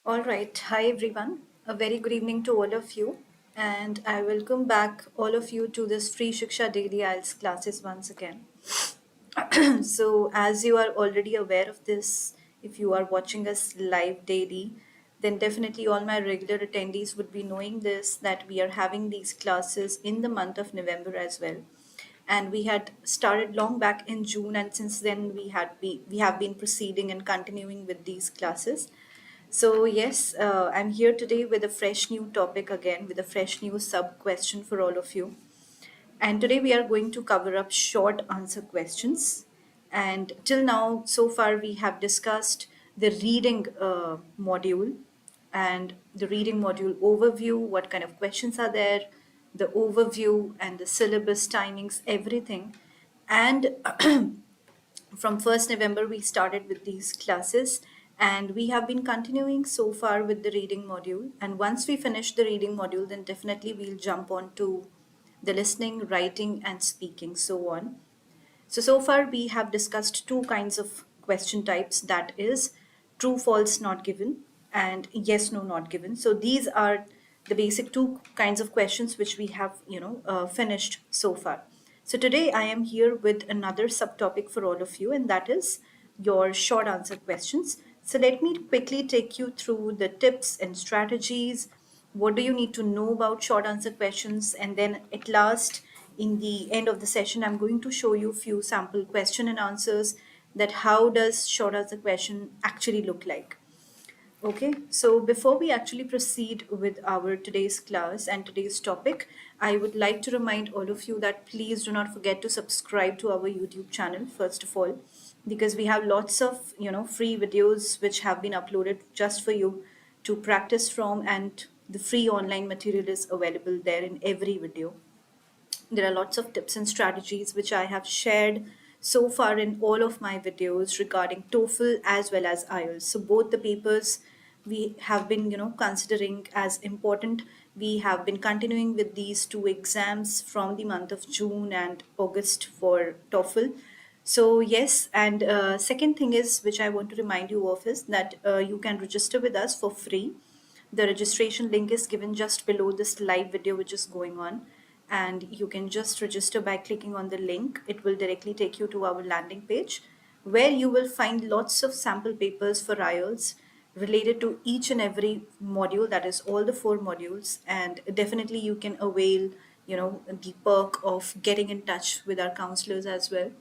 All right. Hi, everyone. A very good evening to all of you. And I welcome back all of you to this free Shiksha Daily IELTS classes once again. So, as you are already aware of this, if you are watching us live daily, then definitely all my regular attendees would be knowing this that we are having these classes in the month of November as well. And we had started long back in June, and since then we have been proceeding and continuing with these classes. So, yes, I'm here today with a fresh new topic again, with a fresh new sub question for all of you. And today we are going to cover up short answer questions. And till now, so far, we have discussed the reading module and the reading module overview, what kind of questions are there, the overview and the syllabus timings, everything. And from 1st November, we started with these classes and we have been continuing so far with the reading module. And once we finish the reading module, then definitely we'll jump on to the listening, writing, and speaking, so on. So far we have discussed two kinds of question types, that is true, false, not given, and yes, no, not given. So these are the basic two kinds of questions which we have, finished so far. So today I am here with another subtopic for all of you, and that is your short answer questions. So let me quickly take you through the tips and strategies. What do you need to know about short answer questions? And then at last, in the end of the session, I'm going to show you a few sample question and answers, that how does short answer question actually look like. Okay, so before we actually proceed with our today's class and today's topic, I would like to remind all of you that please do not forget to subscribe to our YouTube channel, first of all, because we have lots of, free videos which have been uploaded just for you to practice from, and the free online material is available there in every video. There are lots of tips and strategies which I have shared so far in all of my videos regarding TOEFL as well as IELTS. So both the papers we have been, considering as important. We have been continuing with these two exams from the month of June and August for TOEFL. So yes, and second thing is which I want to remind you of is that you can register with us for free. The registration link is given just below this live video which is going on, and you can just register by clicking on the link. It will directly take you to our landing page where you will find lots of sample papers for IELTS related to each and every module, that is all the four modules. And definitely you can avail, the perk of getting in touch with our counselors as well.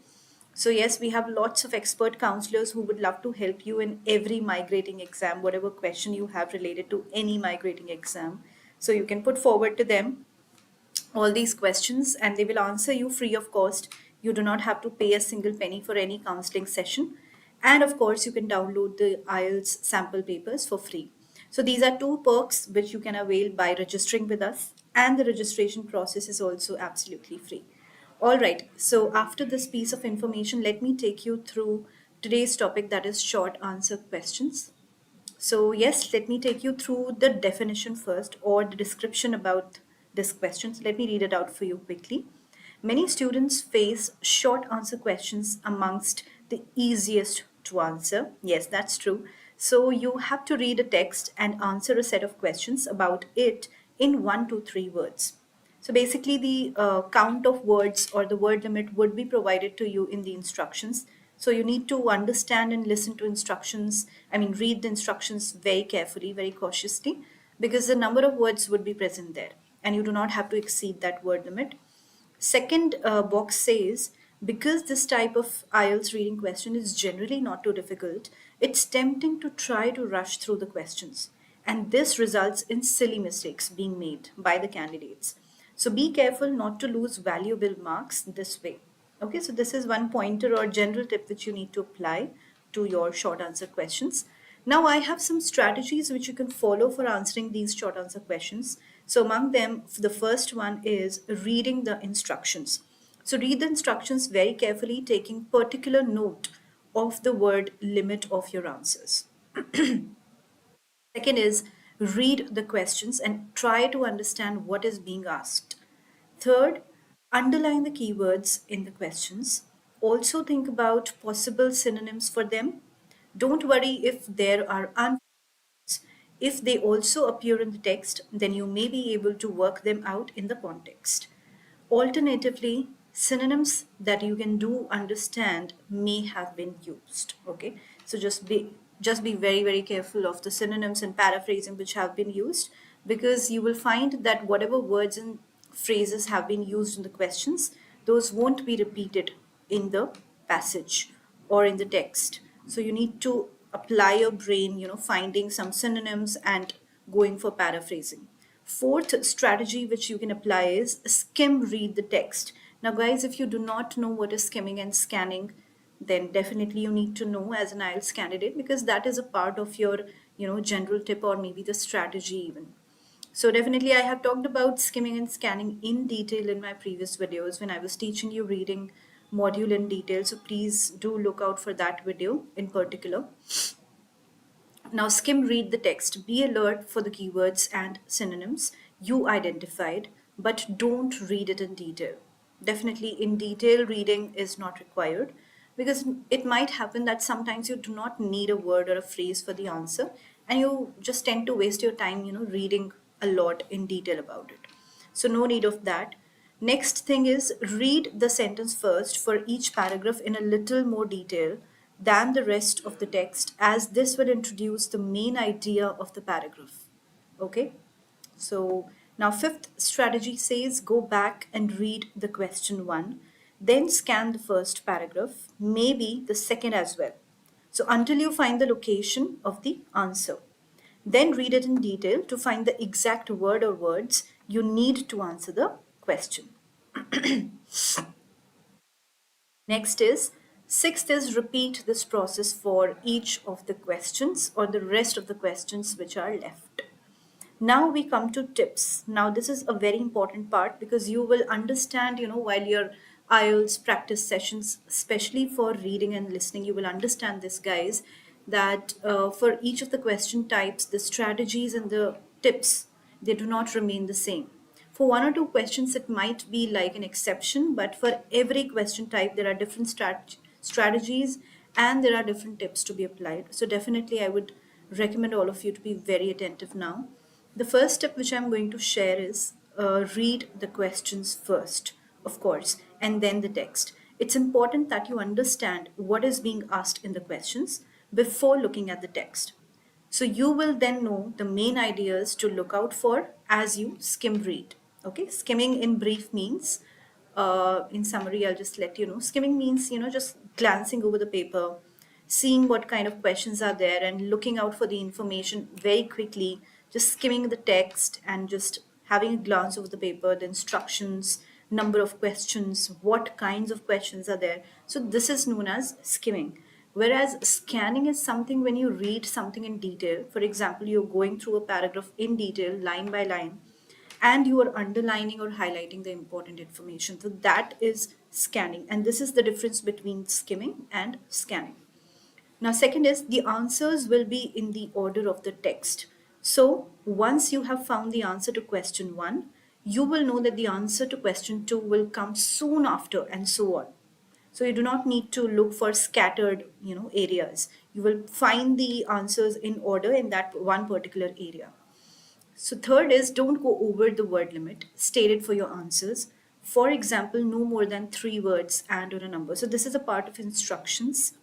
So yes, we have lots of expert counselors who would love to help you in every migrating exam, whatever question you have related to any migrating exam. So you can put forward to them all these questions and they will answer you free of cost. You do not have to pay a single penny for any counseling session. And of course, you can download the IELTS sample papers for free. So these are two perks which you can avail by registering with us, and the registration process is also absolutely free. All right, so after this piece of information, let me take you through today's topic, that is short answer questions. So, yes, let me take you through the definition first, or the description about this question. So let me read it out for you quickly. Many students face short answer questions amongst the easiest to answer. Yes, that's true. So you have to read a text and answer a set of questions about it in 1 to 3 words. So basically, the count of words or the word limit would be provided to you in the instructions. So you need to understand and listen to instructions. I mean, read the instructions very carefully, very cautiously, because the number of words would be present there, and you do not have to exceed that word limit. Second box says, because this type of IELTS reading question is generally not too difficult, it's tempting to try to rush through the questions. And this results in silly mistakes being made by the candidates. So be careful not to lose valuable marks this way. Okay, so this is one pointer or general tip which you need to apply to your short answer questions. Now, I have some strategies which you can follow for answering these short answer questions. So, among them, the first one is reading the instructions. So, read the instructions very carefully, taking particular note of the word limit of your answers. Second is read the questions and try to understand what is being asked. Third, underline the keywords in the questions. Also, think about possible synonyms for them. Don't worry if there are If they also appear in the text, then you may be able to work them out in the context. Alternatively, synonyms that you can do understand may have been used. Okay, so just be very careful of the synonyms and paraphrasing which have been used, because you will find that whatever words and phrases have been used in the questions, those won't be repeated in the passage or in the text. So you need to apply your brain, finding some synonyms and going for paraphrasing. Fourth strategy which you can apply is skim read the text. Now, guys, if you do not know what is skimming and scanning, then definitely you need to know as an IELTS candidate, because that is a part of your, general tip or maybe the strategy even. So definitely I have talked about skimming and scanning in detail in my previous videos when I was teaching you reading module in detail. So please do look out for that video in particular. Now skim read the text. Be alert for the keywords and synonyms you identified, but don't read it in detail. Definitely in detail reading is not required, because it might happen that sometimes you do not need a word or a phrase for the answer, and you just tend to waste your time, reading a lot in detail about it. So no need of that. Next thing is read the sentence first for each paragraph in a little more detail than the rest of the text, as this will introduce the main idea of the paragraph. Okay? So now fifth strategy says go back and read the question one, then scan the first paragraph, maybe the second as well. So until you find the location of the answer. Then read it in detail to find the exact word or words you need to answer the question. Next is sixth is repeat this process for each of the questions or the rest of the questions which are left. Now we come to tips. Now this is a very important part, because you will understand, while your IELTS practice sessions, especially for reading and listening, you will understand this, guys, that for each of the question types, the strategies and the tips, they do not remain the same. For one or two questions, it might be like an exception, but for every question type, there are different strategies and there are different tips to be applied. So definitely, I would recommend all of you to be very attentive now. The first tip which I'm going to share is read the questions first, of course, and then the text. It's important that you understand what is being asked in the questions before looking at the text. So you will then know the main ideas to look out for as you skim read. Okay, skimming in brief means, in summary, I'll just let you know. Skimming means, just glancing over the paper, seeing what kind of questions are there and looking out for the information very quickly, just skimming the text and just having a glance over the paper, the instructions, number of questions, what kinds of questions are there. So this is known as skimming. Whereas scanning is something when you read something in detail. For example, you're going through a paragraph in detail, line by line, and you are underlining or highlighting the important information. So that is scanning. And this is the difference between skimming and scanning. Now, second is the answers will be in the order of the text. So once you have found the answer to question one, you will know that the answer to question two will come soon after, and so on. So you do not need to look for scattered, areas. You will find the answers in order in that one particular area. So third is don't go over the word limit stated for your answers. For example, no more than 3 words and or a number. So this is a part of instructions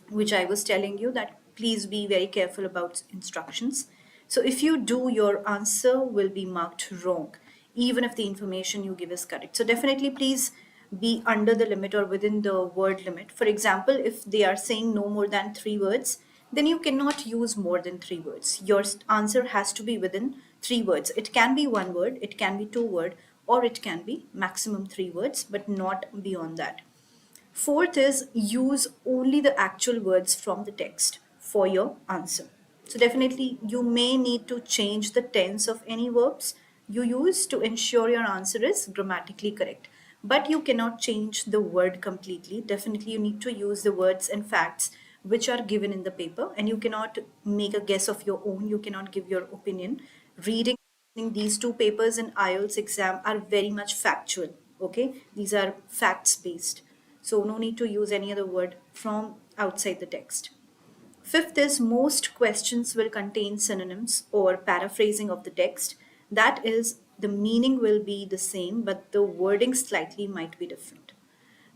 which I was telling you, that please be very careful about instructions. So if you do, your answer will be marked wrong, even if the information you give is correct. So definitely please be under the limit or within the word limit. For example, if they are saying no more than 3 words, then you cannot use more than 3 words. Your answer has to be within 3 words. It can be 1 word, it can be 2 word, or it can be maximum 3 words, but not beyond that. Fourth is use only the actual words from the text for your answer. So definitely you may need to change the tense of any verbs you use to ensure your answer is grammatically correct. But you cannot change the word completely. Definitely you need to use the words and facts which are given in the paper, and you cannot make a guess of your own. You cannot give your opinion. Reading these two papers in IELTS exam are very much factual. Okay, these are facts based. So no need to use any other word from outside the text. Fifth is most questions will contain synonyms or paraphrasing of the text. That is, the meaning will be the same, but the wording slightly might be different.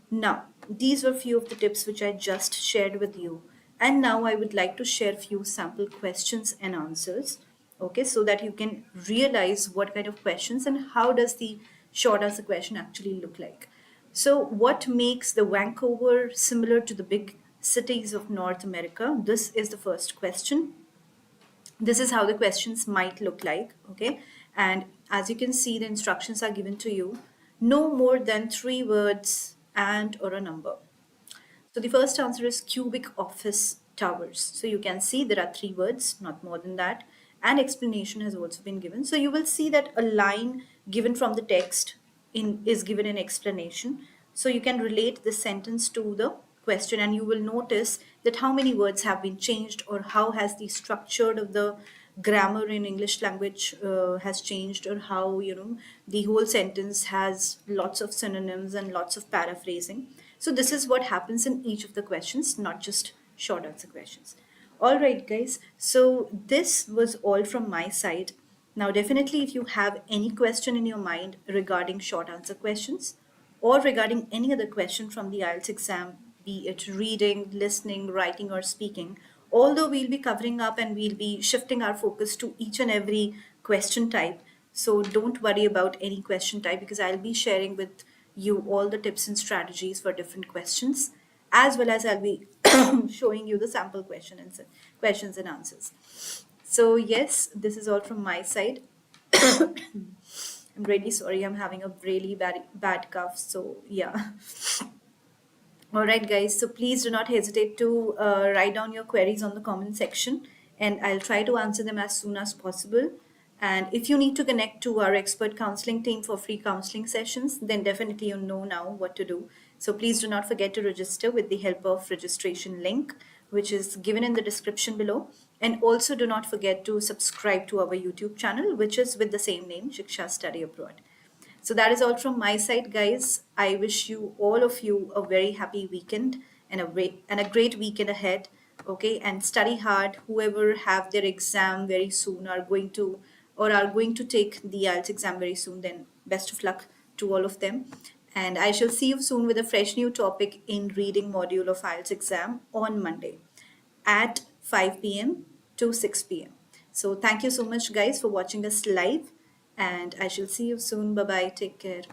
Now, these were few of the tips which I just shared with you. And now I would like to share few sample questions and answers, okay, so that you can realize what kind of questions and how does the short answer question actually look like. So, what makes the Vancouver similar to the big cities of North America? This is the first question. This is how the questions might look like, okay? And as you can see, the instructions are given to you. No more than three words and or a number. So the first answer is cubic office towers. So you can see there are three words, not more than that. And explanation has also been given. So you will see that a line given from the text is given an explanation. So you can relate the sentence to the question and you will notice that how many words have been changed or how has the structure of the grammar in English language has changed, or how the whole sentence has lots of synonyms and lots of paraphrasing. So this is what happens in each of the questions, not just short answer questions. All right, guys. So this was all from my side. Now, definitely, if you have any question in your mind regarding short answer questions or regarding any other question from the IELTS exam, be it reading, listening, writing, or speaking, although we'll be covering up and we'll be shifting our focus to each and every question type. So don't worry about any question type because I'll be sharing with you all the tips and strategies for different questions, as well as I'll be showing you the sample questions and answers. So yes, this is all from my side. I'm really sorry. I'm having a really bad cough. So yeah. All right, guys. So please do not hesitate to write down your queries on the comment section, and I'll try to answer them as soon as possible. And if you need to connect to our expert counseling team for free counseling sessions, then definitely you know now what to do. So please do not forget to register with the help of registration link, which is given in the description below. And also do not forget to subscribe to our YouTube channel, which is with the same name, Shiksha Study Abroad. So that is all from my side, guys. I wish you all of you a very happy weekend and a great weekend ahead. Okay, and study hard. Whoever have their exam very soon are going to are going to take the IELTS exam very soon. Then best of luck to all of them. And I shall see you soon with a fresh new topic in reading module of IELTS exam on Monday at 5 p.m. to 6 p.m. So thank you so much, guys, for watching us live, and I shall see you soon. Bye bye. Take care.